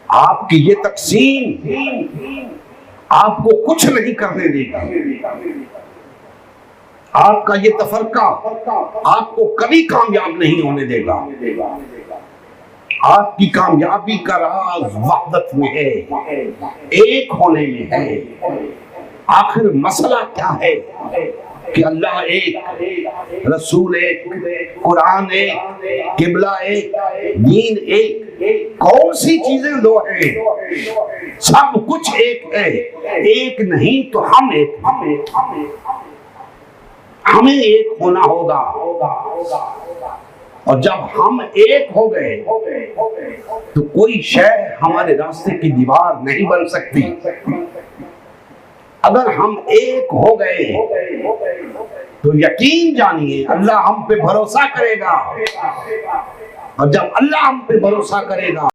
آپ کی یہ تقسیم آپ کو کچھ نہیں کرنے دے گا، آپ کا یہ تفرقہ آپ کو کبھی کامیاب نہیں ہونے دے گا۔ آپ کی کامیابی کا راز وحدت میں ہے، ایک ہونے میں ہے۔ آخر مسئلہ کیا ہے کہ اللہ ایک، رسول ایک، قرآن ایک، قبلہ ایک، دین ایک، کون سی چیزیں دو ہیں؟ سب کچھ ایک ہے۔ ایک نہیں تو ہم ایک، ہمیں ایک ہونا ہوگا۔ اور جب ہم ایک ہو گئے تو کوئی شے ہمارے راستے کی دیوار نہیں بن سکتی۔ اگر ہم ایک ہو گئے تو یقین جانیے اللہ ہم پہ بھروسہ کرے گا، اور جب اللہ ہم پہ بھروسہ کرے گا